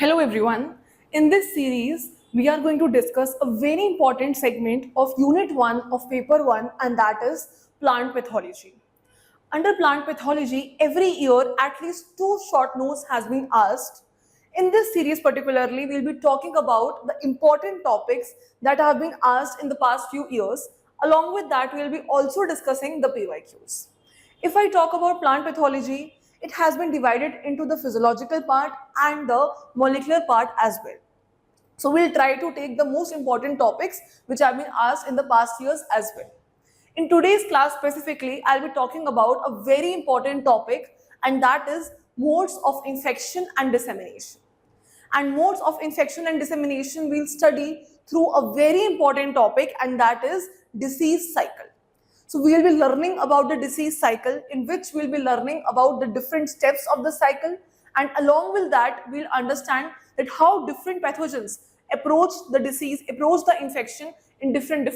Hello everyone. In this series, we are going to discuss a very important segment of Unit 1 of Paper 1, and that is plant pathology. Under plant pathology, every year at least two short notes has been asked. In this series particularly, we'll be talking about the important topics that have been asked in the past few years. Along with that, we'll be also discussing the PYQs. If I talk about plant pathology, it has been divided into the physiological part and the molecular part as well. So we'll try to take the most important topics which have been asked in the past years as well. In today's class specifically, I'll be talking about a very important topic, and that is modes of infection and dissemination. And modes of infection and dissemination we'll study through a very important topic, and that is disease cycle. So we will be learning about the disease cycle, in which we'll be learning about the different steps of the cycle, and along with that we'll understand that how different pathogens approach the disease, approach the infection in different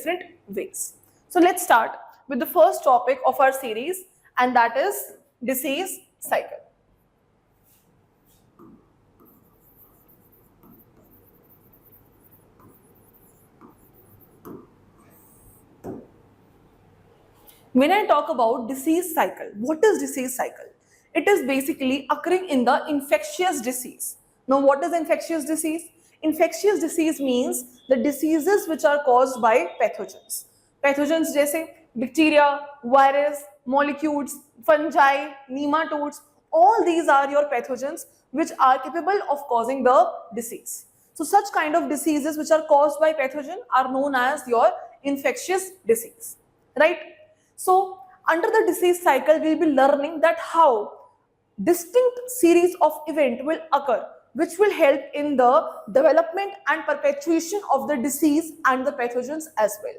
ways. So let's start with the first topic of our series, and that is disease cycle. When I talk about disease cycle, what is disease cycle? It is basically occurring in the infectious disease. Now, what is infectious disease? Infectious disease means the diseases which are caused by pathogens. Pathogens जैसे bacteria, virus, molecules, fungi, nematodes, all these are your pathogens which are capable of causing the disease. So such kind of diseases which are caused by pathogen are known as your infectious disease, right? So under the disease cycle, we'll be learning that how distinct series of events will occur, which will help in the development and perpetuation of the disease and the pathogens as well.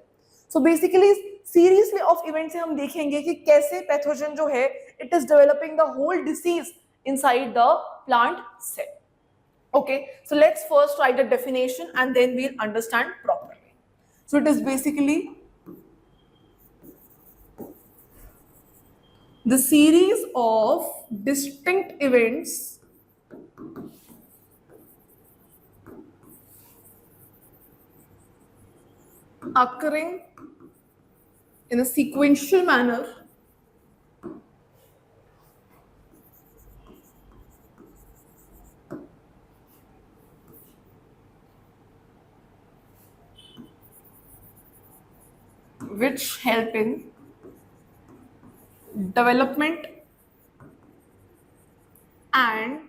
So basically, series of events से हम देखेंगे कि कैसे pathogen जो है, it is developing the whole disease inside the plant cell. Okay, so let's first write the definition and then we'll understand properly. So it is basically the series of distinct events occurring in a sequential manner which help in development and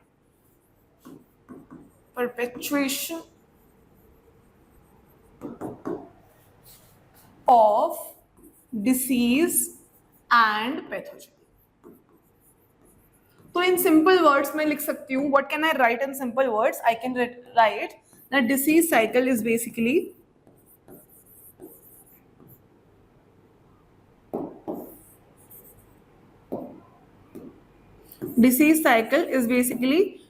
perpetuation of disease and pathogen. So in simple words मैं लिख सकती हूँ, what can I write in simple words? I can write that disease cycle is basically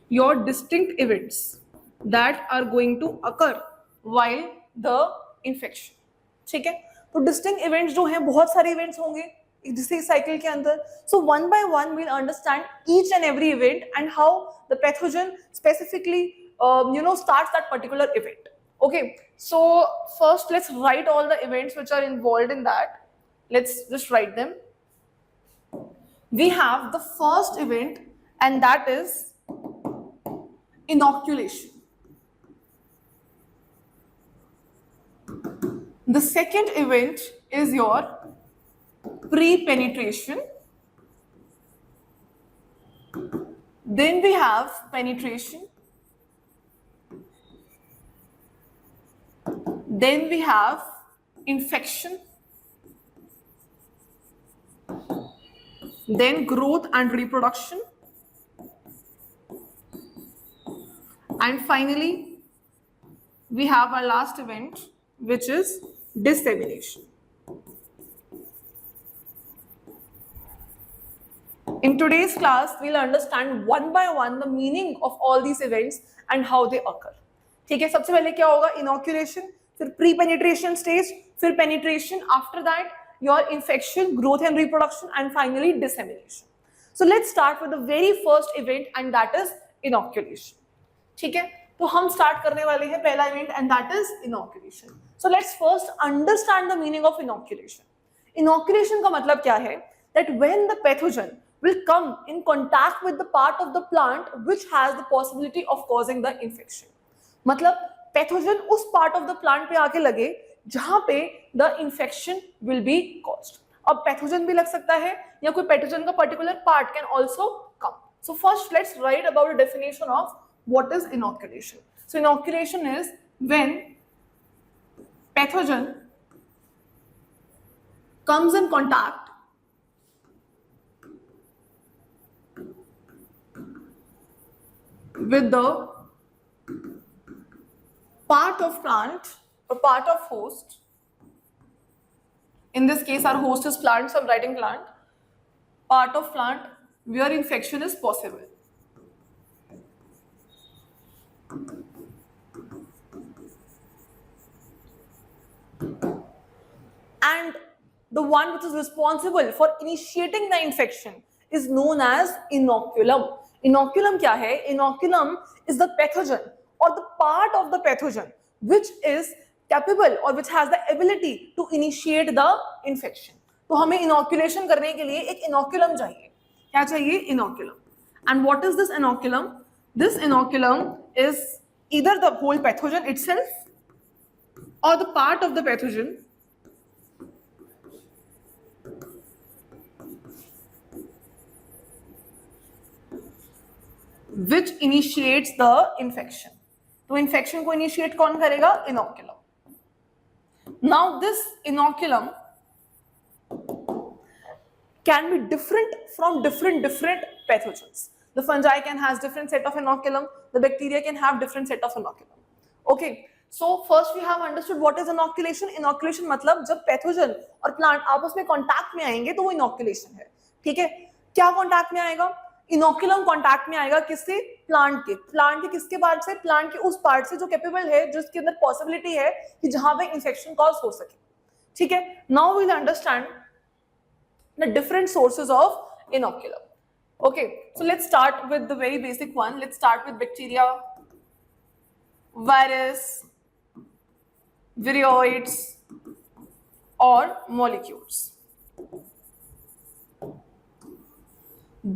your distinct events that are going to occur while the infection. ठीक है? तो distinct events जो हैं, बहुत सारे events होंगे disease cycle के अंदर. So one by one we'll understand each and every event and how the pathogen specifically starts that particular event. Okay, so first let's write all the events which are involved in that. Let's just write them. We have the first event, and that is inoculation. The second event is your pre-penetration. Then we have penetration. Then we have infection. Then growth and reproduction. And finally, we have our last event, which is dissemination. In today's class, we'll understand one by one the meaning of all these events and how they occur. ठीक है, सबसे पहले क्या होगा? Inoculation, फिर pre-penetration stage, फिर penetration, after that your infection, growth and reproduction, and finally dissemination. So let's start with the very first event, and that is inoculation. ठीक है, तो हम स्टार्ट करने वाले हैं पहला event and that is inoculation. So let's first understand the meaning of inoculation. Inoculation का मतलब क्या है? That when the pathogen will come in contact with the part of the plant which has the possibility of causing the infection. मतलब pathogen उस part of the plant पे आके लगे जहां पे the infection will be caused. अब pathogen भी लग सकता है या कोई पैथोजन का particular part can also come. So first let's write about the definition of what is inoculation. So inoculation is when pathogen comes in contact with the part of plant or part of host. In this case our host is plant, so I'm writing plant. Part of plant where infection is possible. And the one which is responsible for initiating the infection is known as inoculum. Inoculum क्या है? Inoculum is the pathogen or the part of the pathogen which is capable or which has the ability to initiate the infection. तो हमें inoculation करने के लिए एक inoculum चाहिए. क्या चाहिए? Inoculum. And what is this inoculum? This inoculum is either the whole pathogen itself or the part of the pathogen which initiates the infection. तो infection को initiate कौन करेगा? Inoculum. Now this inoculum can be different from different pathogens. The fungi can has different set of inoculum. The bacteria can have different set of inoculum. Okay. So first we have understood what is inoculation. Inoculation मतलब जब pathogen और plant आपस में contact में आएंगे तो वो inoculation है. ठीक है? क्या contact में आएगा? इनोकुलम कांटेक्ट में आएगा किससे? प्लांट के. प्लांट के किसके पार्ट से? प्लांट के उस पार्ट से जो कैपेबल है, जिसके अंदर पॉसिबिलिटी है कि जहां पे इंफेक्शन कॉज हो सके. ठीक है? Now we will understand the different sources of inoculum. Okay, so let's start with the very basic one. Let's start with bacteria, virus, viroids और molecules.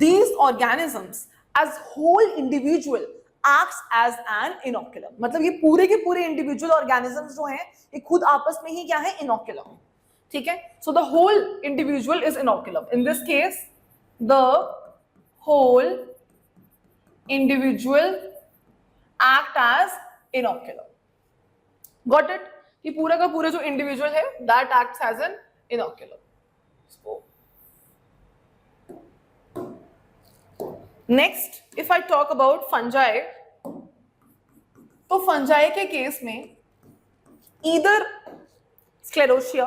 These organisms as whole individual acts as an inoculum. मतलब ये पूरे के पूरे individual organisms जो हैं ये खुद आपस में ही क्या है? inoculum. ठीक है? So the whole individual is inoculum. In this case, the whole individual act as inoculum. Got it? ये पूरा का पूरा जो individual है that acts as an inoculum. So next if I talk about fungi, तो fungi के case में either sclerotia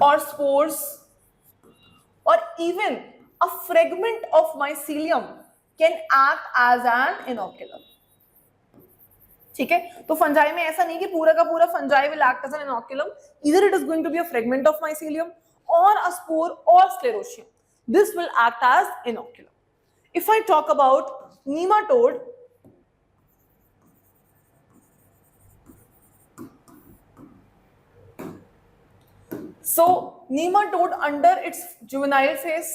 और स्पोर्स और even a fragment of mycelium can act as an inoculum. ठीक है? तो फंजाई में ऐसा नहीं कि पूरा का पूरा fungi will act as an inoculum. Either it is going to be a fragment of mycelium or a spore or sclerotium. This will act as inoculum. If I talk about nematode, so nematode under its juvenile phase,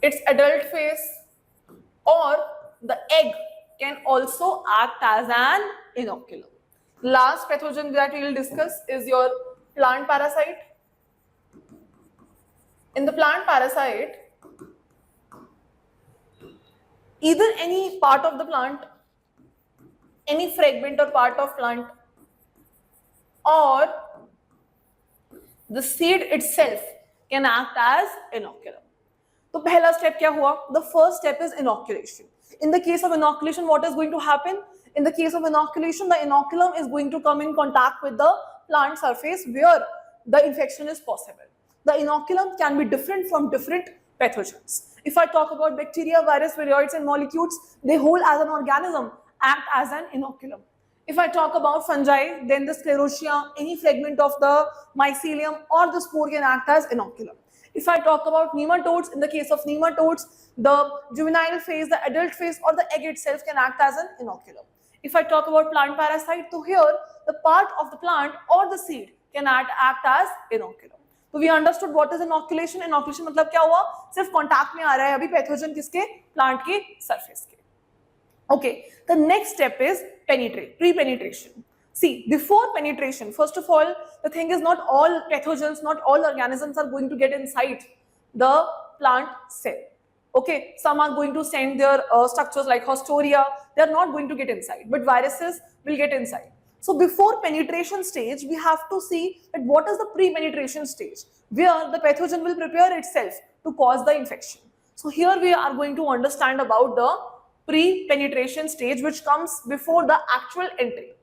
its adult phase, or the egg can also act as an inoculum. Last pathogen that we will discuss is your plant parasite. In the plant parasite, either any part of the plant, any fragment or part of plant, or the seed itself can act as inoculum. तो पहला step क्या हुआ? The first step is inoculation. In the case of inoculation, what is going to happen? In the case of inoculation, the inoculum is going to come in contact with the plant surface where the infection is possible. The inoculum can be different from different pathogens. If I talk about bacteria, virus, viroids and molecules, they whole as an organism act as an inoculum. If I talk about fungi, then the sclerotia, any fragment of the mycelium or the spore can act as inoculum. If I talk about nematodes, in the case of nematodes, the juvenile phase, the adult phase, or the egg itself can act as an inoculum. If I talk about plant parasite, so here the part of the plant or the seed can act as inoculum. So we understood what is inoculation. Inoculation मतलब क्या हुआ? सिर्फ contact में आ रहा है अभी pathogen किसके? Plant के surface के. Okay, the next step is pre-penetration. See, before penetration, first of all, the thing is not all pathogens, not all organisms are going to get inside the plant cell. Okay, some are going to send their structures like Haustoria, they are not going to get inside, but viruses will get inside. So before penetration stage, we have to see that what is the pre-penetration stage, where the pathogen will prepare itself to cause the infection. So here we are going to understand about the pre-penetration stage, which comes before the actual entry.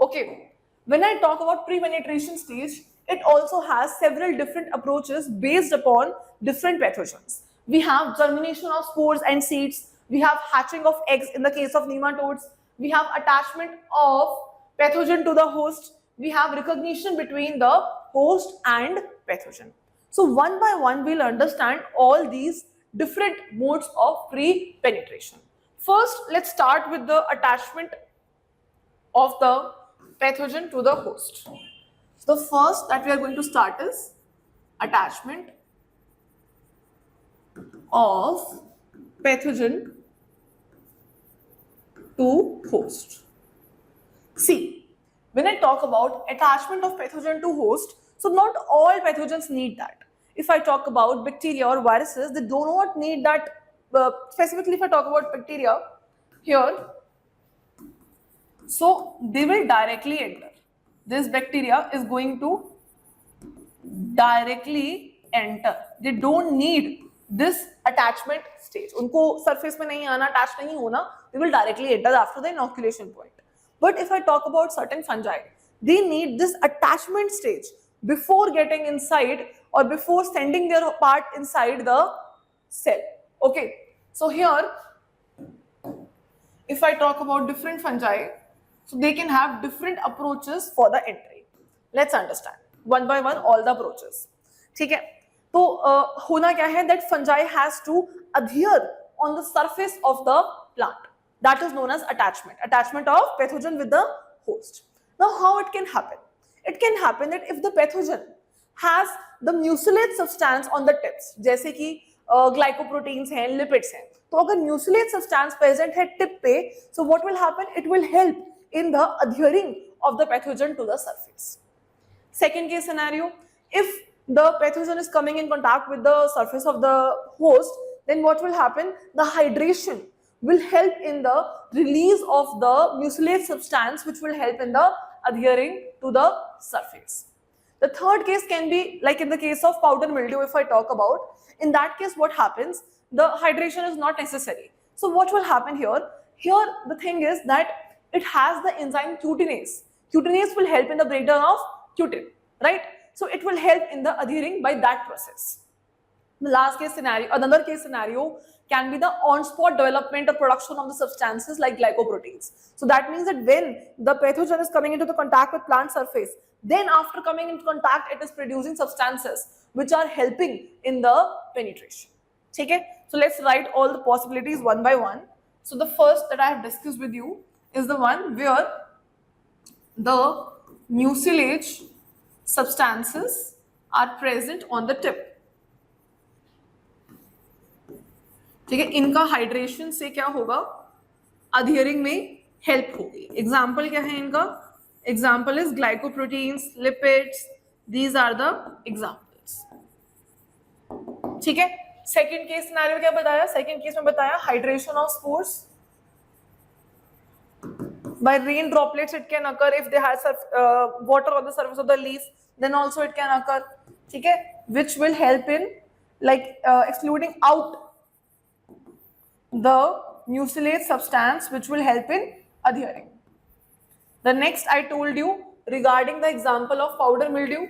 Okay, when I talk about pre-penetration stage, it also has several different approaches based upon different pathogens. We have germination of spores and seeds, we have hatching of eggs in the case of nematodes, we have attachment of pathogen to the host, we have recognition between the host and pathogen. So one by one we'll understand all these different modes of pre-penetration. First, let's start with the attachment of the pathogen to the host. So the first that we are going to start is attachment of pathogen to host. See, when I talk about attachment of pathogen to host, so not all pathogens need that. If I talk about bacteria or viruses, they do not need that. Specifically, if I talk about bacteria here, so they will directly enter. This bacteria is going to directly enter. They don't need this attachment stage. उनको surface में नहीं आना, attach नहीं होना. They will directly enter after the inoculation point. But if I talk about certain fungi, they need this attachment stage before getting inside or before sending their part inside the cell. Okay. So here, if I talk about different fungi, so they can have different approaches for the entry. Let's understand one by one all the approaches. ठीक है? तो होना क्या है that fungi has to adhere on the surface of the plant. That is known as attachment of pathogen with the host. Now how it can happen? It can happen that if the pathogen has the mucilate substance on the tips, जैसे कि glycoproteins हैं, lipids हैं, तो अगर mucilate substance present है tip पे, so what will happen? It will help in the adhering of the pathogen to the surface. Second case scenario, if the pathogen is coming in contact with the surface of the host, then what will happen? The hydration will help in the release of the mucilate substance, which will help in the adhering to the surface. The third case can be like in the case of powder mildew, if I talk about. In that case, what happens? The hydration is not necessary. So what will happen here? Here, the thing is that it has the enzyme cutinase. Cutinase will help in the breakdown of cutin, right? So it will help in the adhering by that process. The last case scenario, another case scenario can be the on-spot development or production of the substances like glycoproteins. So that means that when the pathogen is coming into the contact with plant surface, then after coming into contact, it is producing substances which are helping in the penetration. Okay? So let's write all the possibilities one by one. So the first that I have discussed with you is the one where the mucilage substances are present on the tip. ठीक है, इनका hydration से क्या होगा? अधेयरिंग में help होगी. Example क्या है इनका? Example is glycoproteins, lipids, these are the examples. ठीक है. सेकेंड केस सिनेरियो क्या बताया? सेकेंड केस में बताया hydration of spores. By rain droplets it can occur if they have water on the surface of the leaf, then also it can occur. ठीक है, which will help in like excluding out the mucilate substance, which will help in adhering. The next I told you regarding the example of powder mildew.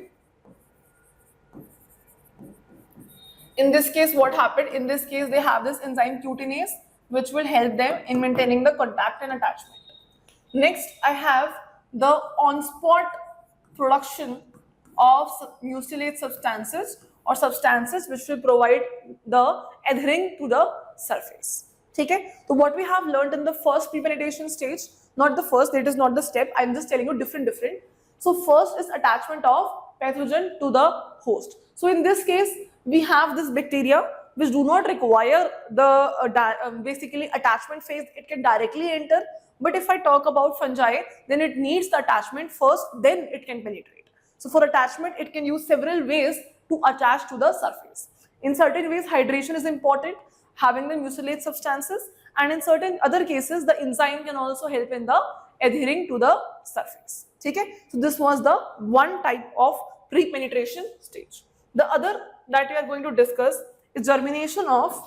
In this case, what happened? In this case, they have this enzyme cutinase, which will help them in maintaining the contact and attachment. Next, I have the on-spot production of mucilate substances or substances which will provide the adhering to the surface. ठीक है, तो what we have learned in the first pre-penetration stage, not the first, it is not the step, I'm just telling you different. So first is attachment of pathogen to the host. So in this case we have this bacteria which do not require the basically attachment phase, it can directly enter. But if I talk about fungi, then it needs the attachment first, then it can penetrate. So for attachment, it can use several ways to attach to the surface. In certain ways, hydration is important, having the mucilate substances, and in certain other cases, the enzyme can also help in the adhering to the surface. Okay? So this was the one type of pre-penetration stage. The other that we are going to discuss is germination of,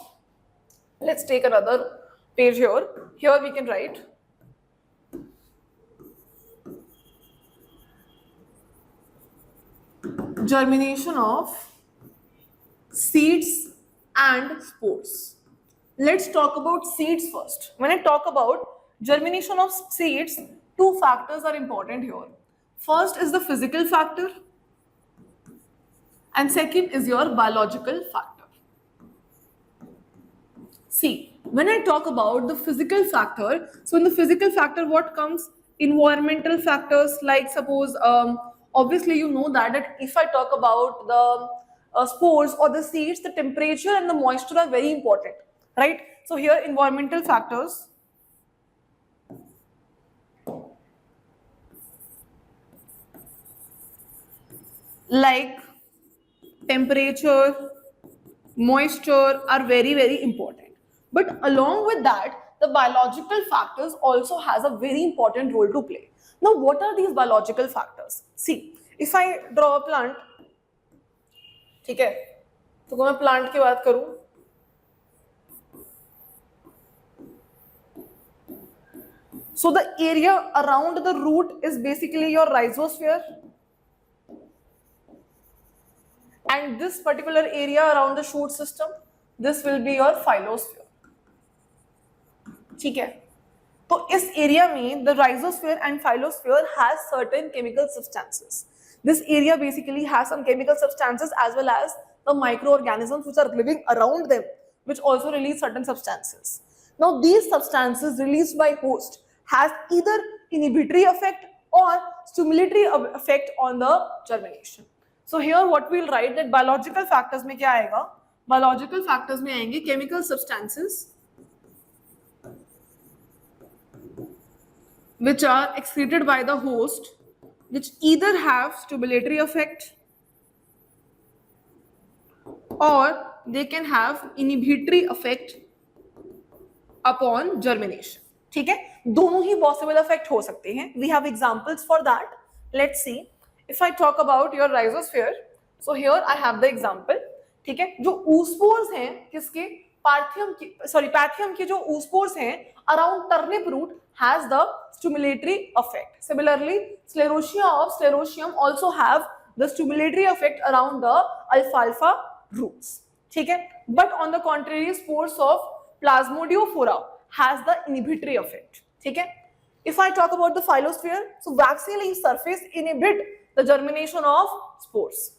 let's take another page here. Here we can write germination of seeds and spores. Let's talk about seeds first. When I talk about germination of seeds, two factors are important here. First is the physical factor, and second is your biological factor. See, when I talk about the physical factor, so in the physical factor, what comes? Environmental factors, like suppose, obviously you know that if I talk about the spores or the seeds, the temperature and the moisture are very important, right? So here environmental factors like temperature, moisture are very important. But along with that, the biological factors also has a very important role to play. Now, what are these biological factors? See, if I draw a plant, ठीक है, तो मैं plant की बात करूं, so the area around the root is basically your rhizosphere, and this particular area around the shoot system, this will be your phyllosphere. ठीक है, तो इस area में the rhizosphere and phyllosphere has certain chemical substances. This area basically has some chemical substances as well as the microorganisms which are living around them, which also release certain substances. Now these substances released by host has either inhibitory effect or stimulatory effect on the germination. So here what we'll write that biological factors में क्या आएगा? Biological factors में आएंगे chemical substances which are excreted by the host, which either have stimulatory effect or they can have inhibitory effect upon germination. ठीक है, दोनों ही possible effect हो सकते हैं. We have examples for that. Let's see. If I talk about your rhizosphere, so here I have the example. ठीक है, जो oospores हैं किसके? Pathium के जो oospores हैं around turnip root has the stimulatory effect. Similarly, Sclerotia of Sclerotium also have the stimulatory effect around the alfalfa roots. ठीक है, but on the contrary, spores of Plasmodiophora has the inhibitory effect. ठीक है, if I talk about the phyllosphere, so waxy leaf surface inhibit the germination of spores.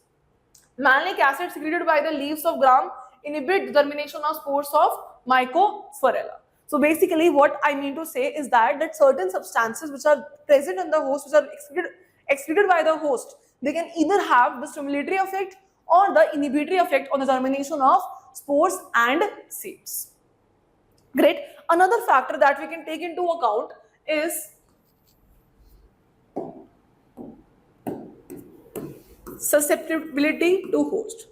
Malic acid secreted by the leaves of gram inhibit the germination of spores of Mycophorella. So basically what I mean to say is that certain substances which are present in the host, which are excreted by the host, they can either have the stimulatory effect or the inhibitory effect on the germination of spores and seeds. Great. Another factor that we can take into account is susceptibility to host.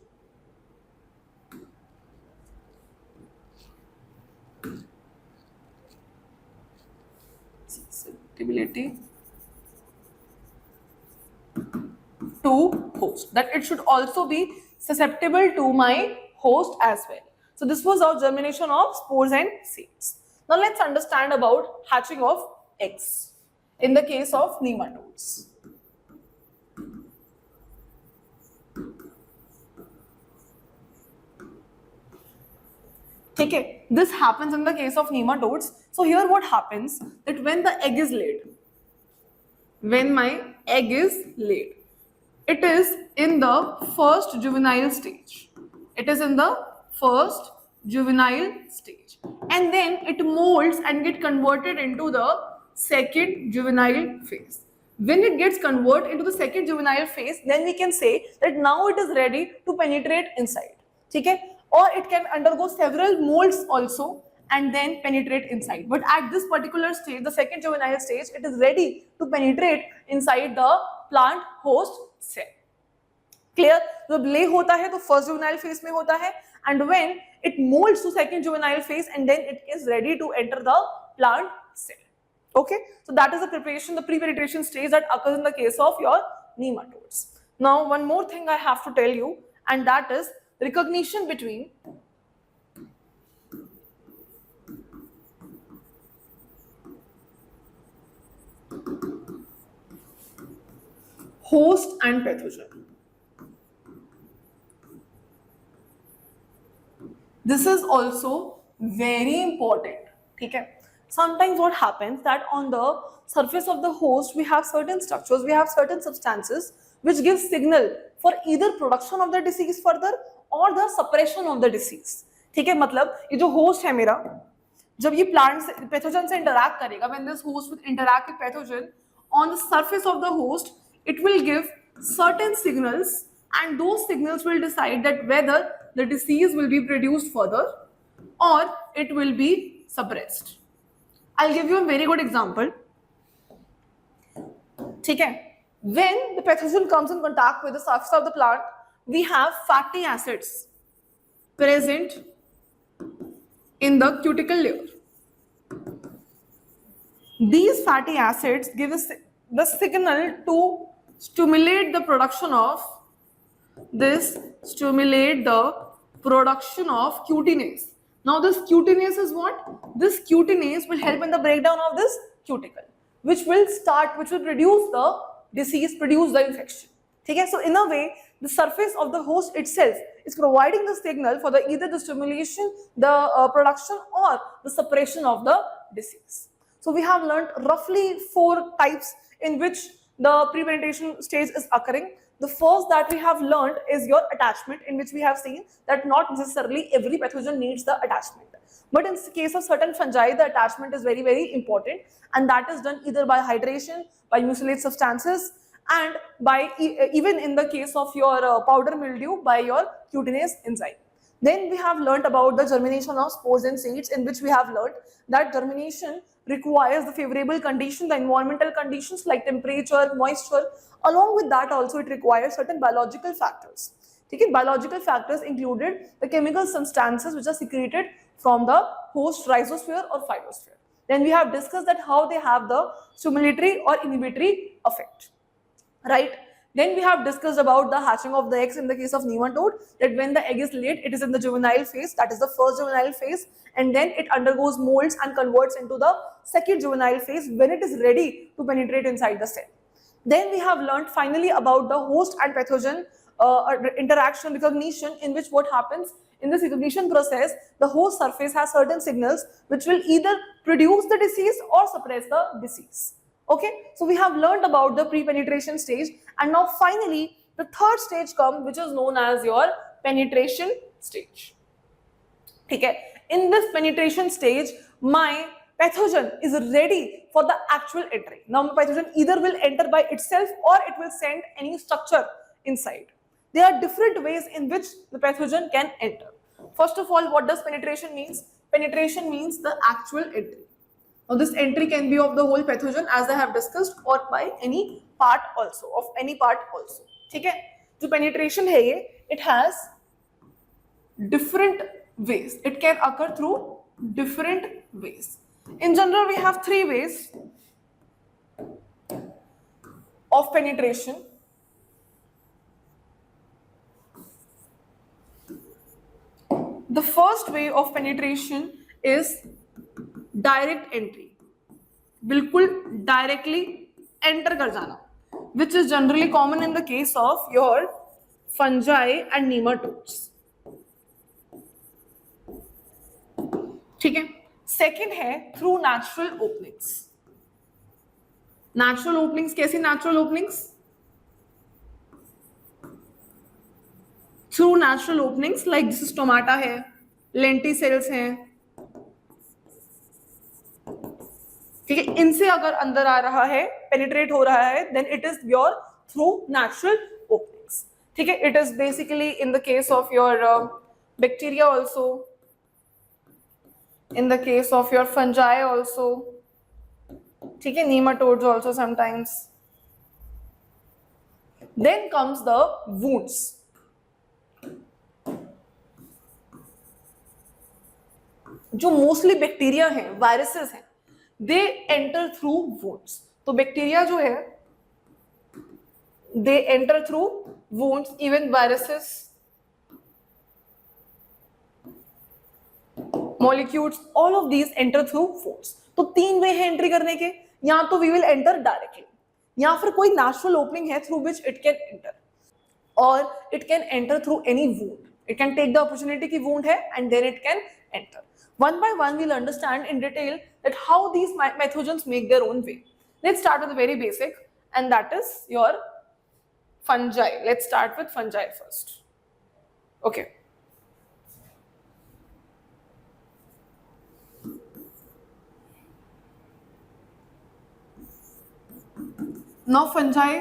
Susceptibility to host, that it should also be susceptible to my host as well. So this was our germination of spores and seeds. Now let's understand about hatching of eggs in the case of nematodes. Okay, this happens in the case of nematodes. So here what happens, that when the egg is laid, when my egg is laid, it is in the first juvenile stage. It is in the first juvenile stage, and then it molds and get converted into the second juvenile phase. When it gets converted into the second juvenile phase, then we can say that now it is ready to penetrate inside. Okay? Or it can undergo several molds also and then penetrate inside. But at this particular stage, the second juvenile stage, it is ready to penetrate inside the plant host cell. Clear? जब ले होता है तो first juvenile phase में होता है, and when it moulds to second juvenile phase and then it is ready to enter the plant cell. Okay, so that is the preparation, the pre-penetration stage that occurs in the case of your nematodes. Now, one more thing I have to tell you, and that is recognition between host and pathogen. This is also very important. Okay? Sometimes what happens that on the surface of the host we have certain structures, we have certain substances which give signal for either production of the disease further or the suppression of the disease. ठीक है? मतलब ये जो host है मेरा, जब ये plant से pathogen से interact करेगा, when this host will interact with pathogen on the surface of the host, it will give certain signals, and those signals will decide that whether the disease will be produced further or it will be suppressed. I'll give you a very good example. ठीक है? When the pathogen comes in contact with the surface of the plant, we have fatty acids present in the cuticle layer. These fatty acids give us the signal to stimulate the production of cutinase. Now this cutinase is what? This cutinase will help in the breakdown of this cuticle, which will produce the disease, produce the infection. Okay? So in a way, the surface of the host itself is providing the signal for either the stimulation, the production, or the suppression of the disease. So we have learned roughly 4 types in which the pre-penetration stage is occurring. The first that we have learned is your attachment, in which we have seen that not necessarily every pathogen needs the attachment. But in the case of certain fungi, the attachment is very, very important, and that is done either by hydration, by mucilate substances, and by even in the case of your powder mildew, by your cutinase enzyme. Then we have learned about the germination of spores and seeds, in which we have learned that germination requires the favorable conditions, the environmental conditions like temperature, moisture. Along with that also it requires certain biological factors. Okay? Biological factors included the chemical substances which are secreted from the host rhizosphere or phytosphere. Then we have discussed that how they have the stimulatory or inhibitory effect. Right? Then we have discussed about the hatching of the eggs in the case of nematode, that when the egg is laid, it is in the juvenile phase, that is the first juvenile phase, and then it undergoes molds and converts into the second juvenile phase when it is ready to penetrate inside the cell. Then we have learned finally about the host and pathogen interaction recognition, in which what happens in this recognition process, the host surface has certain signals which will either produce the disease or suppress the disease. Okay, so we have learned about the pre-penetration stage, and now finally the third stage comes, which is known as your penetration stage. Okay, in this penetration stage, my pathogen is ready for the actual entry. Now my pathogen either will enter by itself or it will send any structure inside. There are different ways in which the pathogen can enter. First of all, what does penetration means? Penetration means the actual entry. Now this entry can be of the whole pathogen, as I have discussed, or by any part also, of any part also. ठीक है? जो penetration है ये, it has different ways. It can occur through different ways. In general, we have 3 ways of penetration. The first way of penetration is direct entry. बिल्कुल directly enter कर जाना, which is generally common in the case of your fungi and nematodes. ठीक है? Second है through natural openings. Natural openings कैसी natural openings? Through natural openings like this stomata है, lenticels हैं, ठीक है, इनसे अगर अंदर आ रहा है, पेनिट्रेट हो रहा है, then it is your through natural openings, ठीक है. It is basically in the case of your bacteria also, in the case of your fungi also, ठीक है, nematodes also sometimes. Then comes the wounds. जो mostly bacteria हैं, viruses हैं, they enter through wounds. तो bacteria जो है they enter through wounds, even viruses, molecules, all of these enter through wounds. तो तीन वे है एंट्री करने के, या तो वी विल एंटर डायरेक्टली, या फिर कोई नेचुरल ओपनिंग है through which it can enter, और it can enter through any wound. It can take the opportunity की वुंड है and then it can enter. One by one, we'll understand in detail that how these pathogens make their own way. Let's start with the very basic, and that is your fungi. Let's start with fungi first. Okay. Now fungi.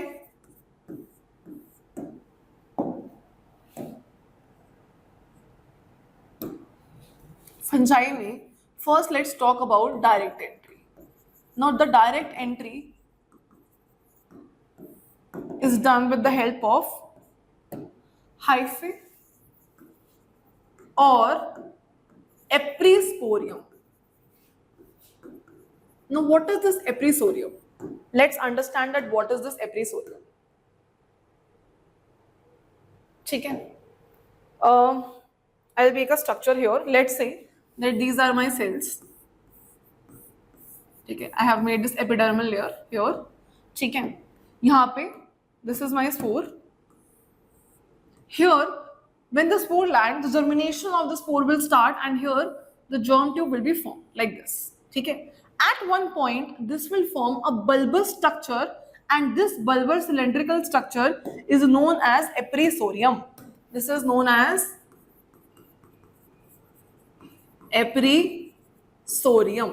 Fungi में first let's talk about direct entry. Now the direct entry is done with the help of hyphae or episporium. Now what is this episporium? Let's understand that what is this episporium. ठीक है, I'll make a structure here. Let's say that these are my cells. ठीक है, I have made this epidermal layer here. ठीक है, यहाँ पे this is my spore. Here, when the spore lands, the germination of the spore will start, and here the germ tube will be formed like this. ठीक है, at one point this will form a bulbous structure, and this bulbous cylindrical structure is known as episporium. This is known as episporium.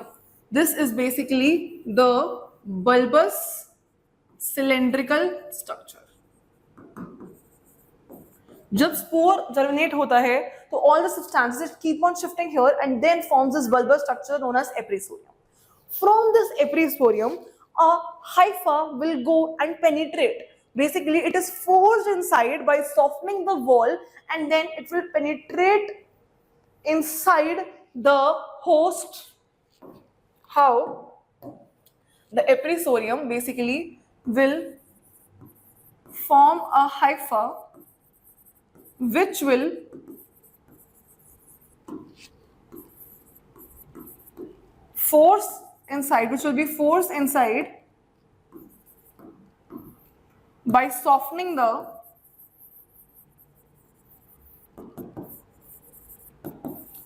This is basically the bulbous cylindrical structure. जब spore germinate होता है तो all the substances keep on shifting here and then forms this bulbous structure known as episporium. From this episporium, a hypha will go and penetrate. Basically, it is forced inside by softening the wall, and then it will penetrate inside the host. How? The episporium basically will form a hypha which will force inside, which will be forced inside by softening the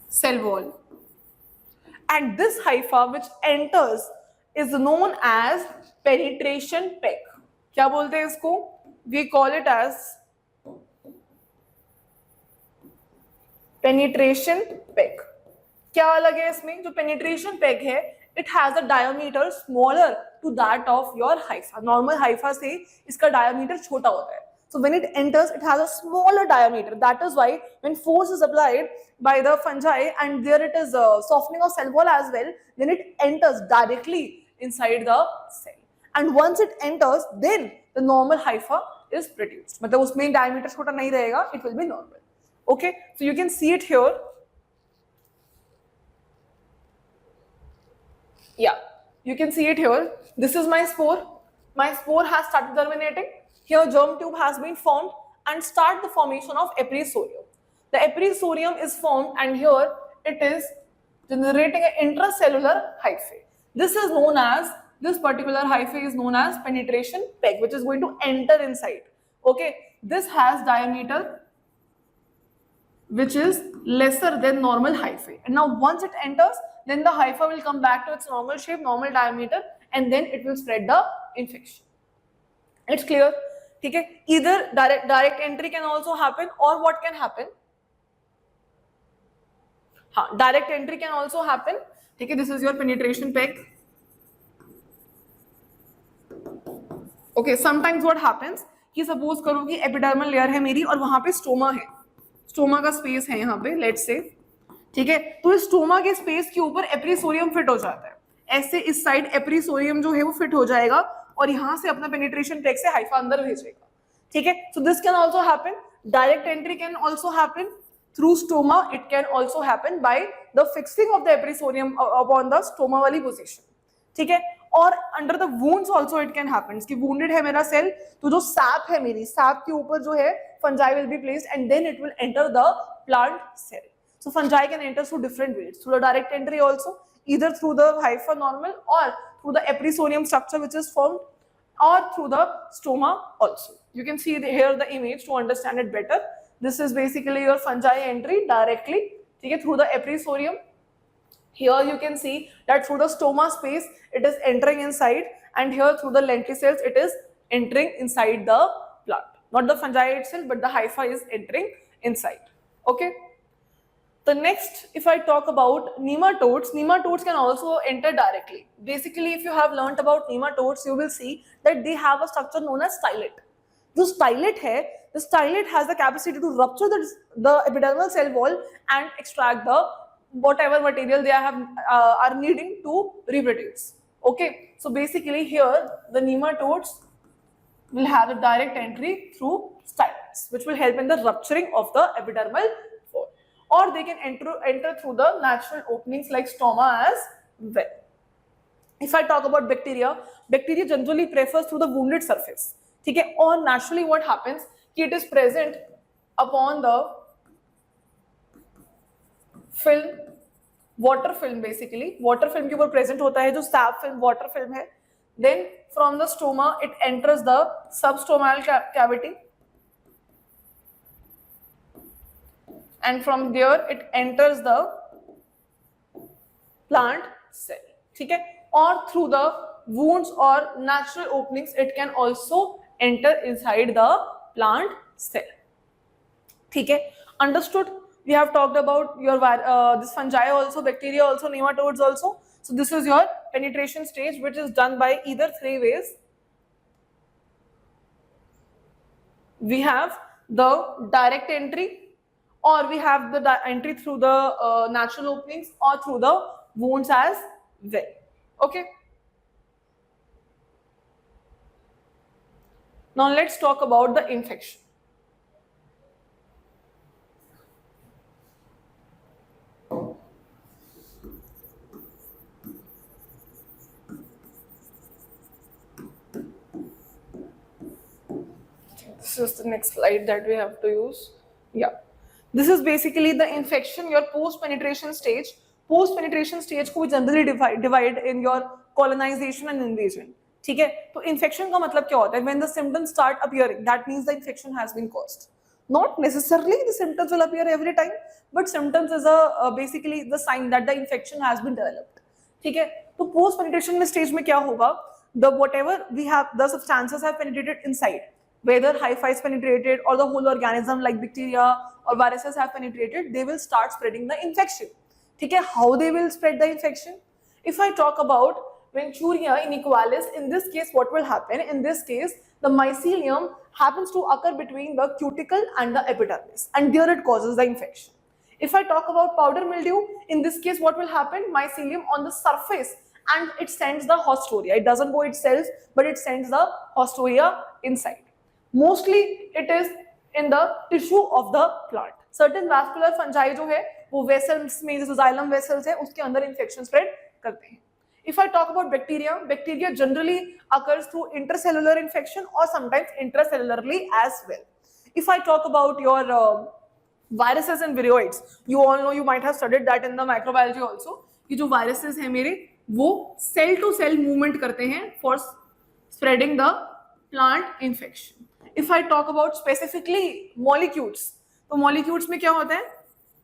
cell wall. And this hypha which enters is known as penetration peg. क्या बोलते हैं इसको? We call it as penetration peg. क्या अलग है इसमें? जो penetration peg है, it has a diameter smaller to that of your hypha. Normal hypha से इसका diameter छोटा होता है. So when it enters, it has a smaller diameter. That is why when force is applied by the fungi and there it is softening of cell wall as well, then it enters directly inside the cell. And once it enters, then the normal hypha is produced. मतलब उसमें diameter छोटा नहीं रहेगा, it will be normal. Okay, so you can see it here. Yeah, you can see it here. This is my spore. My spore has started germinating. Here germ tube has been formed and start the formation of episporium. The episporium is formed and here it is generating an intracellular hyphae. This is known as, this particular hyphae is known as penetration peg, which is going to enter inside. Okay, this has diameter which is lesser than normal hyphae. And now once it enters, then the hypha will come back to its normal shape, normal diameter, and then it will spread the infection. It's clear? ठीक है, इधर direct entry can also happen और what can happen, हाँ direct entry can also happen, ठीक है, this is your penetration peg. Okay, sometimes what happens कि suppose करो कि एपिडर्मल लेयर है मेरी और वहां पे स्टोमा है, स्टोमा का स्पेस है यहाँ पे लेट्स से, ठीक है, तो इस स्टोमा के स्पेस के ऊपर एप्रीसोरियम फिट हो जाता है, ऐसे इस साइड एप्रीसोरियम जो है वो फिट हो जाएगा और यहाँ से अपना पेनिट्रेशन पेग से हाइफा अंदर भेजेगा, ठीक है. So this can also happen, direct entry can also happen through stoma, it can also happen by the fixing of the appressorium upon the stoma वाली पोजीशन, ठीक है. और under the wounds also it can happen कि wounded है मेरा cell, तो जो SAP है मेरी, सैप के ऊपर जो है fungi will be placed and then it will enter the plant cell. So fungi can enter through different ways, through the direct entry also, either through the hypha normal or through the episodium structure which is formed, or through the stoma also. You can see here the image to understand it better. This is basically your fungi entry directly, okay, through the episodium. Here you can see that through the stoma space it is entering inside, and here through the lenticels it is entering inside the plant. Not the fungi itself, but the hypha is entering inside. Okay. The next, if I talk about nematodes, nematodes can also enter directly. Basically, if you have learnt about nematodes, you will see that they have a structure known as stylet. जो stylet है, the stylet has the capacity to rupture the epidermal cell wall and extract the whatever material they are needing to reproduce. Okay, so basically here the nematodes will have a direct entry through stylets, which will help in the rupturing of the epidermal, or they can enter through the natural openings like stoma as well. If I talk about bacteria, bacteria generally prefers through the wounded surface, ठीक है, और naturally what happens कि it is present upon the film, water film, basically water film के ऊपर present होता है जो sap film, water film है. Then from the stoma it enters the substomal cavity, and from there it enters the plant cell, ठीक है, or through the wounds or natural openings it can also enter inside the plant cell, ठीक है. Understood? We have talked about your this fungi also, bacteria also, nematodes also. So this is your penetration stage, which is done by either three ways. We have the direct entry, or we have the entry through the natural openings, or through the wounds as well. Okay. Now let's talk about the infection. This is the next slide that we have to use. Yeah. This is basically the infection, your post-penetration stage. Post-penetration stage को generally divide in your colonization and invasion. ठीक है, तो infection का मतलब क्या होता है? When the symptoms start appearing, that means the infection has been caused. Not necessarily the symptoms will appear every time, but symptoms is basically the sign that the infection has been developed. ठीक है, तो post-penetration stage में क्या होगा? The whatever we have, the substances have penetrated inside. Whether hypha is penetrated or the whole organism like bacteria or viruses have penetrated, they will start spreading the infection. ठीक है, how they will spread the infection? If I talk about Venturinia inequalis, in this case what will happen? In this case, the mycelium happens to occur between the cuticle and the epidermis, and there it causes the infection. If I talk about powder mildew, in this case what will happen? Mycelium on the surface, and it sends the haustoria. It doesn't go itself, but it sends the haustoria inside. Mostly it is in the tissue of the plant. Certain vascular fungi जो है वो vessels में, जैसे xylem vessels है, उसके अंदर infection spread करते हैं. If I talk about bacteria, bacteria generally occurs through intercellular infection or sometimes intracellularly as well. If I talk about your viruses and viroids, you all know, you might have studied that in the microbiology also, कि जो viruses हैं मेरे वो cell to cell movement करते हैं for spreading the plant infection. If I talk about specifically molecules, तो molecules में क्या होता है?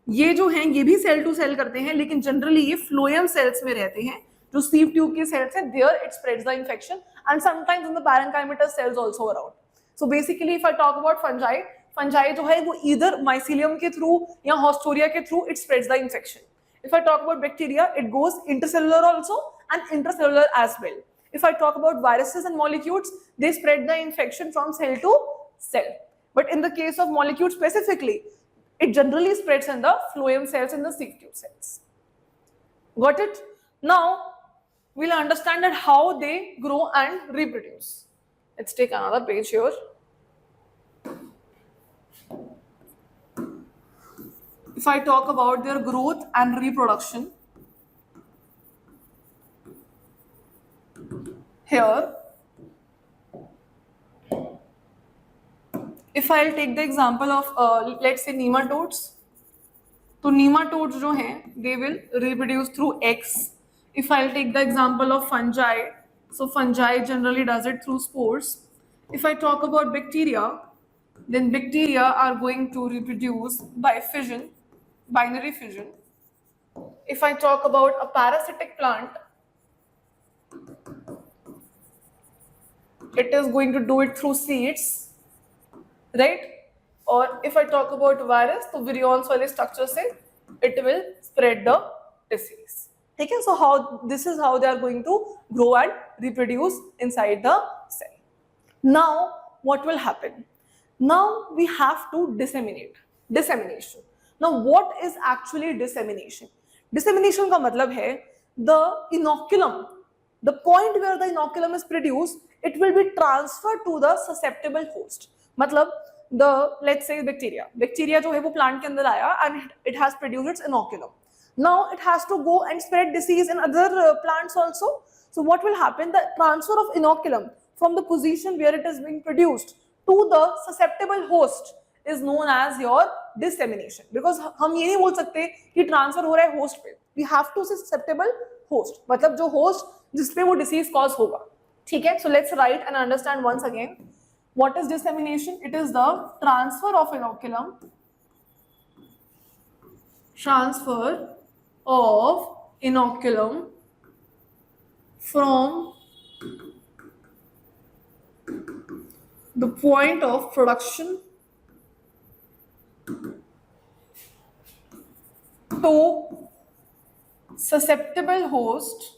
ये जो हैं ये भी सेल टू सेल करते हैं, लेकिन जनरली ये फ्लोएम सेल्स में रहते हैं, जो सीव ट्यूब के सेल्स हैं, there it spreads the infection, and sometimes in the parenchymatous cells also around. So basically if I talk about fungi जो है वो either mycelium के through या haustoria के through it spreads the infection. If I talk about bacteria, it goes intercellular also and intracellular as well. If I talk about viruses and molecules, they spread the infection from cell to cell. But in the case of molecules specifically, it generally spreads in the phloem cells and the sieve tube cells. Got it? Now we'll understand that how they grow and reproduce. Let's take another page here. If I talk about their growth and reproduction, here, if I'll take the example of let's say nematodes, तो nematodes जो हैं they will reproduce through eggs. If I'll take the example of fungi, so fungi generally does it through spores. If I talk about bacteria, then bacteria are going to reproduce by fission, binary fission. If I talk about a parasitic plant, it is going to do it through seeds, right? Or if I talk about virus, तो virions वाले structure से it will spread the disease. ठीक है? So how this is how they are going to grow and reproduce inside the cell. Now what will happen? Now we have to disseminate. Dissemination. Now what is actually dissemination? Dissemination का मतलब है the inoculum, the point where the inoculum is produced, it will be transferred to the susceptible host. मतलब the let's say bacteria जो है वो plant के अंदर आया and it has produced its inoculum. Now it has to go and spread disease in other plants also. So what will happen? The transfer of inoculum from the position where it is being produced to the susceptible host is known as your dissemination. Because हम ये नहीं बोल सकते कि transfer हो रहा है host पे. We have to say susceptible host. मतलब जो host जिसपे वो disease cause होगा. ठीक है? So let's write and understand once again. What is dissemination? It is the transfer of inoculum. Transfer of inoculum from the point of production to susceptible host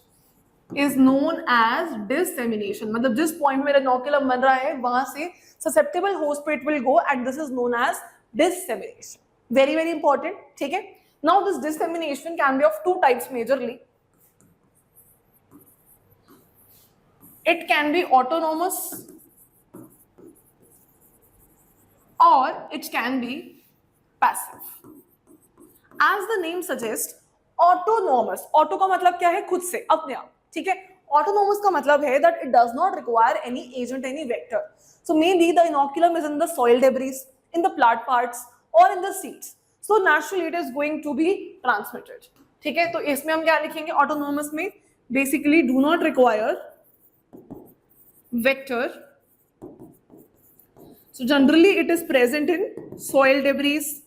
is known as dissemination. मतलब जिस point में inoculum बन रहा है वहां से susceptible host पे it will go and this is known as dissemination. Very very important. ठीक है? Now this dissemination can be of two types majorly. It can be autonomous or it can be passive. As the name suggests, autonomous. Auto का मतलब क्या है? खुद से, अपने आप. ठीक है? Autonomous का मतलब है that it does not require any agent, any vector. So maybe the inoculum is in the soil debris, in the plant parts, or in the seeds. So naturally it is going to be transmitted. ठीक है? तो इसमें हम क्या लिखेंगे? Autonomous में basically do not require vector. So generally it is present in soil debris.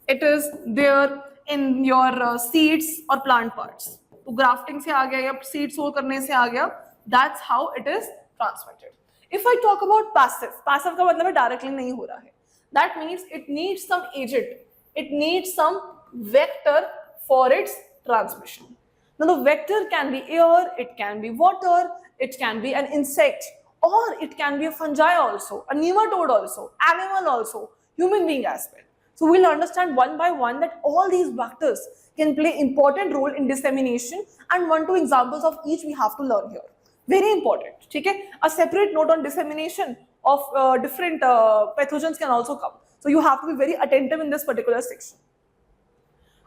It is there in your seeds or plant parts. तो grafting से आ गया या seed sow करने से आ गया. That's how it is transmitted. If I talk about passive का मतलब है directly नहीं हो रहा है. That means it needs some agent. It needs some vector for its transmission. Now the vector can be air, it can be water, it can be an insect, or it can be a fungi also, a nematode also, animal also, human being as well. So we'll understand one by one that all these vectors can play important role in dissemination, and one two examples of each we have to learn here. Very important. ठीक है? A separate note on dissemination of different pathogens can also come. So you have to be very attentive in this particular section.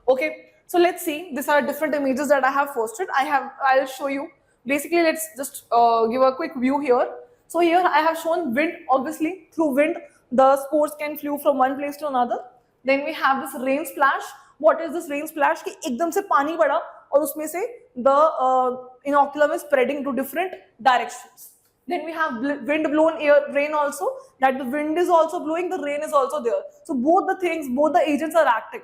Okay. So let's see. These are different images that I have posted. I'll show you. Basically, let's just give a quick view here. So here I have shown wind. Obviously, through wind, the spores can flew from one place to another. Then we have this rain splash. What is this rain splash? कि एकदम से पानी पड़ा और उसमें से the inoculum is spreading to different directions. Then we have wind blown rain also, that the wind is also blowing, the rain is also there. So both the things, both the agents are acting.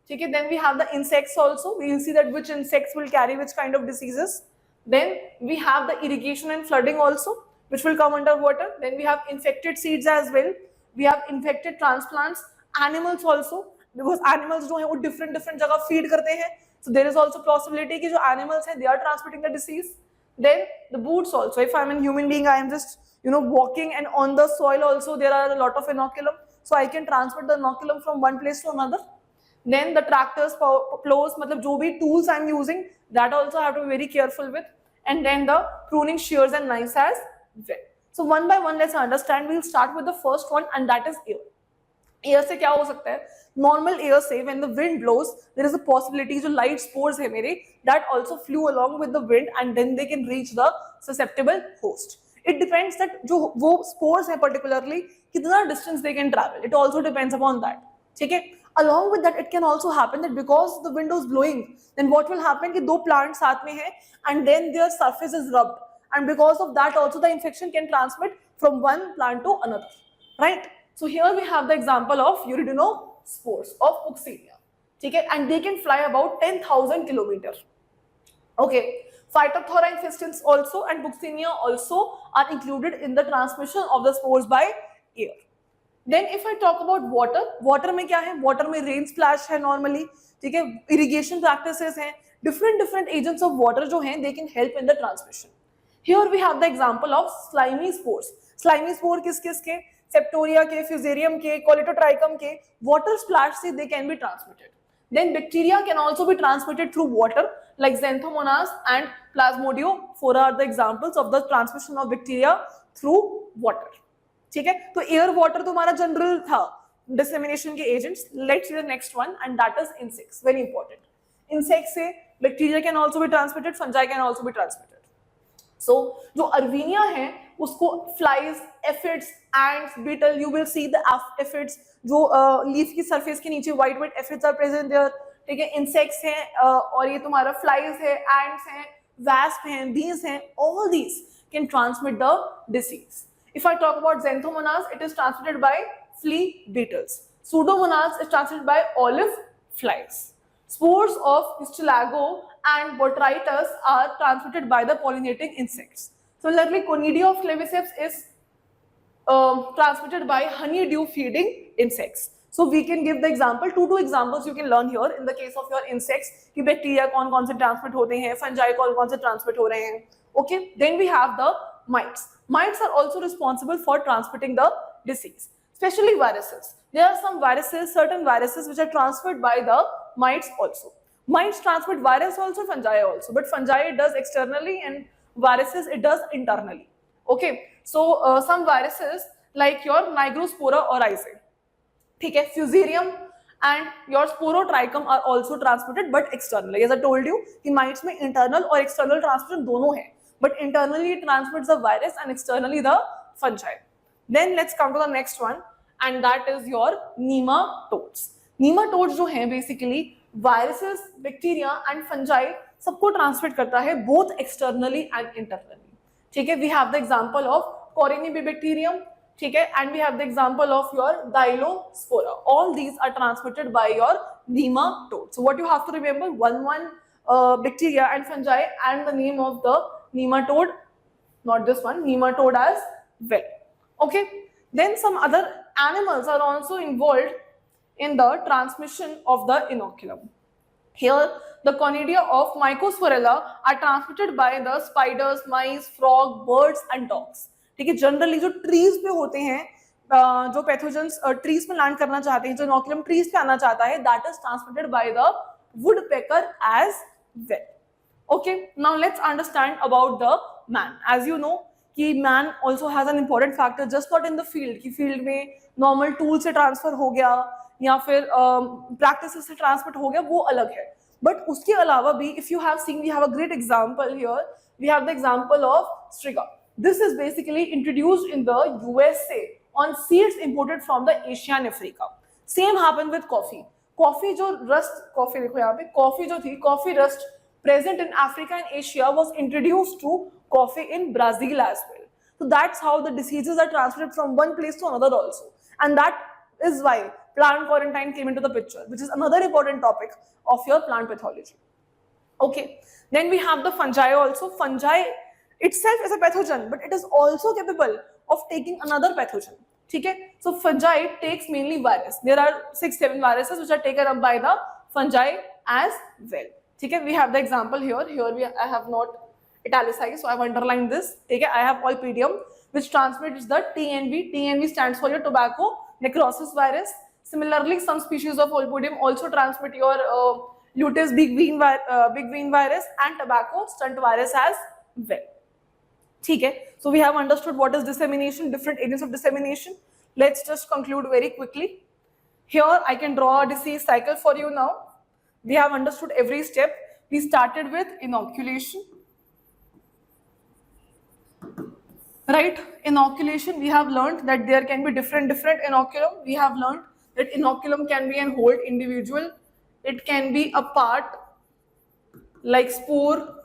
Okay, then we have the insects also. We will see that which insects will carry which kind of diseases. Then we have the irrigation and flooding also, which will come under water. Then we have infected seeds as well. We have infected transplants, animals also, because animals जो हैं वो different जगह feed करते हैं, so there is also possibility कि जो animals हैं they are transmitting the disease. Then the boots also, if I'm a human being, I am just walking, and on the soil also there are a lot of inoculum, so I can transmit the inoculum from one place to another. Then the tractors, plows, matlab jo bhi tools I'm using, that also I have to be very careful with. And then the pruning shears and knives as well. So one by one let's understand. We'll start with the first one, and that is air. Air से क्या हो सकता है? Normal air से when the wind blows there is a possibility जो light spores है मेरे that also flew along with the wind and then they can reach the susceptible host. It depends that जो वो स्पोर्स है particularly कितना distance they can travel. It also depends upon that. ठीक है. Along with that, it can also happen that because the wind is blowing, then what will happen कि दो plants साथ में हैं and then their surface is rubbed, and because of that also the infection can transmit from one plant to another, right? So here we have the example of uridonospores of Puccinia, ठीक है, and they can fly about 10,000 kilometers. Okay, Phytophthora infestans also and Puccinia also are included in the transmission of the spores by air. Then if I talk about water, water में क्या है? Water में rain splash है normally, ठीक है, irrigation practices हैं, different agents of water जो हैं they can help in the transmission. Here we have the example of slimy spores. Slimy spore किस-किस के? Septoria के, Fusarium के, Colletotrichum के, water splash से they can be transmitted. Then bacteria can also be transmitted through water, like Xanthomonas and Plasmodium are the examples of the transmission of bacteria through water. ठीक है. तो air water तो हमारा general था dissemination के agents. Let's see the next one and that is insects. Very important. Insects से bacteria can also be transmitted, fungi can also be transmitted. So जो Erwinia है उसको flies, aphids, ants, beetle, you will see the aphids जो leaf की surface के नीचे white aphids are present there. ठीक है. इंसेक्ट्स हैं और ये तुम्हारा फ्लाइज है, एंड्स हैं, वैस्प हैं, बीज हैं. All these can transmit the disease. If I talk about Xanthomonas, it is transmitted by flea beetles. Pseudomonas is transmitted by olive flies. Spores of Histilago and Botrytis are transmitted by the pollinating insects. Similarly, Conidia of Claviceps is transmitted by honeydew feeding insects. So we can give the example, two examples you can learn here in the case of your insects कि bacteria कौन-कौन से transmit होते हैं, fungi कौन-कौन से transmit हो रहे हैं. Okay, then we have the mites. Mites are also responsible for transmitting the disease, especially viruses. There are some viruses, certain viruses which are transmitted by the mites also. Mites transmit virus also, fungi also, but fungi it does externally and viruses it does internally. Okay, so some viruses like your Nigrospora oryzae, ठीक है, Fusarium and your Sporotrichum are also transmitted but externally. As I told you कि mites में internal और external transmission दोनों हैं. But internally it transmits the virus and externally the fungi. Then let's come to the next one, and that is your nematodes. Nematodes जो हैं basically viruses, bacteria and fungi सबको transmit करता है both externally and internally. ठीक है. We have the example of Corynebacterium, ठीक है, and we have the example of your Dylospora. All these are transmitted by your nematodes. So what you have to remember, one bacteria and fungi and the name of the nematode, not this one, nematode as well. Okay, then some other animals are also involved in the transmission of the inoculum. Here the conidia of Mycosporella are transmitted by the spiders, mice, frog, birds and dogs. ठीक है. Generally जो trees पे होते हैं जो pathogens trees पे land करना चाहते हैं, जो इनोकुलम ट्रीज पे आना चाहता है, that is transmitted by the woodpecker as well. Okay, now let's understand about the man. As you know कि man also has an important factor, just not in the field कि field में normal tool से transfer हो गया या फिर practices से transmit हो गया, वो अलग है. But उसके अलावा भी if you have seen, we have a great example here. We have the example of striga. This is basically introduced in the USA on seeds imported from the Asia and Africa. Same happened with coffee. Coffee जो rust, coffee देखो यहाँ पे, coffee जो थी, coffee rust present in Africa and Asia was introduced to coffee in Brazil as well. So that's how the diseases are transmitted from one place to another also. And that is why plant quarantine came into the picture, which is another important topic of your plant pathology. Okay, then we have the fungi also. Fungi itself is a pathogen, but it is also capable of taking another pathogen. Okay? So fungi takes mainly virus. There are 6-7 viruses which are taken up by the fungi as well. Okay? We have the example here. I have not italicized, so I have underlined this. Okay? I have Oidium, which transmits the TNV. TNV stands for your tobacco necrosis virus. Similarly, some species of Oidium also transmit your luteus big vein virus and tobacco stunt virus as well. Okay, so we have understood what is dissemination, different agents of dissemination. Let's just conclude very quickly. Here I can draw a disease cycle for you now. We have understood every step. We started with inoculation. Right, inoculation, we have learned that there can be different inoculum. We have learned that inoculum can be an whole individual. It can be a part like spore.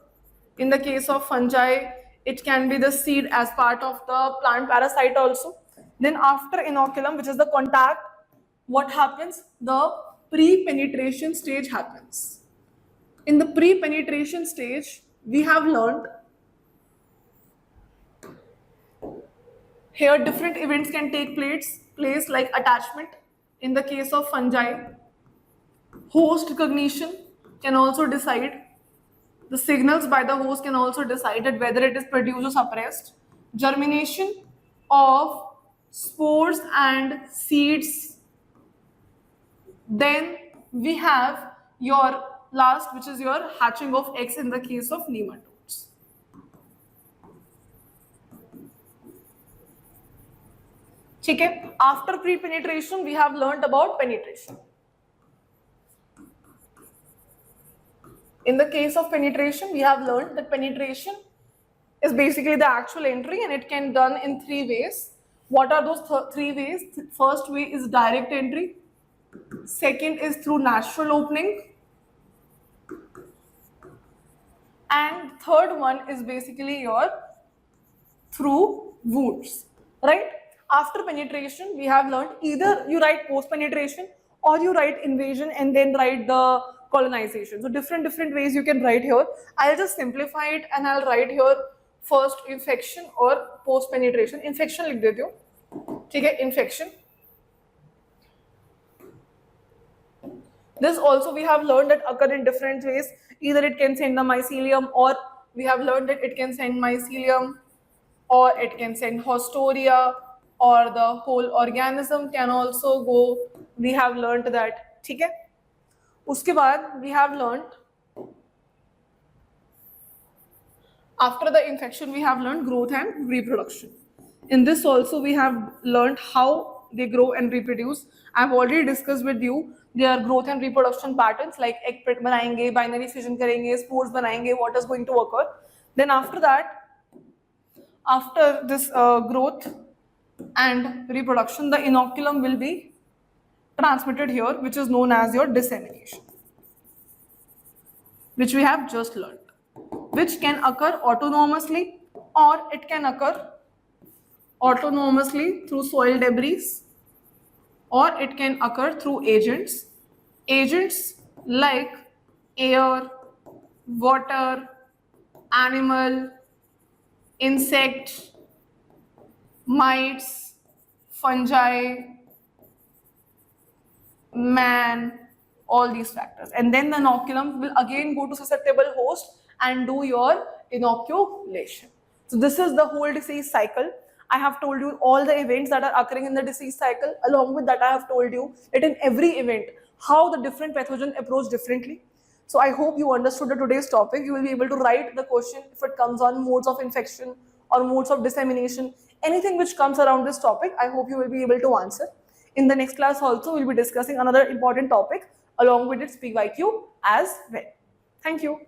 In the case of fungi, it can be the seed as part of the plant parasite also. Then after inoculum, which is the contact, what happens? The pre-penetration stage happens. In the pre-penetration stage, we have learned here different events can take place like attachment. In the case of fungi, host recognition can also decide. The signals by the host can also decide that whether it is produced or suppressed. Germination of spores and seeds. Then we have your last, which is your hatching of eggs in the case of nematodes. Okay. After pre-penetration, we have learned about penetration. In the case of penetration, we have learned that penetration is basically the actual entry, and it can be done in 3 ways. What are those 3 ways? First way is direct entry. Second is through natural opening. And third one is basically your through wounds, right? After penetration, we have learned either you write post-penetration or you write invasion and then write the colonization. So different ways you can write here. I'll just simplify it and I'll write here first infection or post-penetration. Infection लिख देती हूँ, ठीक है? Infection. This also we have learned that occur in different ways. Either it can send the mycelium, or we have learned that it can send mycelium, or it can send haustoria, or the whole organism can also go. We have learned that. ठीक है? उसके बाद we have learned, after the infection we have learned growth and reproduction. In this also we have learned how they grow and reproduce. I have already discussed with you their growth and reproduction patterns, like egg pit बनाएंगे, binary fission करेंगे, spores बनाएंगे, what is going to occur. Then after that, after this growth and reproduction, the inoculum will be transmitted here, which is known as your dissemination, which we have just learned, which can occur autonomously, or it can occur autonomously through soil debris, or it can occur through agents like air, water, animal, insect, mites, fungi, man, all these factors. And then the inoculum will again go to susceptible host and do your inoculation. So this is the whole disease cycle. I have told you all the events that are occurring in the disease cycle. Along with that, I have told you that in every event, how the different pathogen approach differently. So I hope you understood today's topic. You will be able to write the question if it comes on modes of infection or modes of dissemination. Anything which comes around this topic, I hope you will be able to answer. In the next class also, we'll be discussing another important topic along with its PYQ as well. Thank you.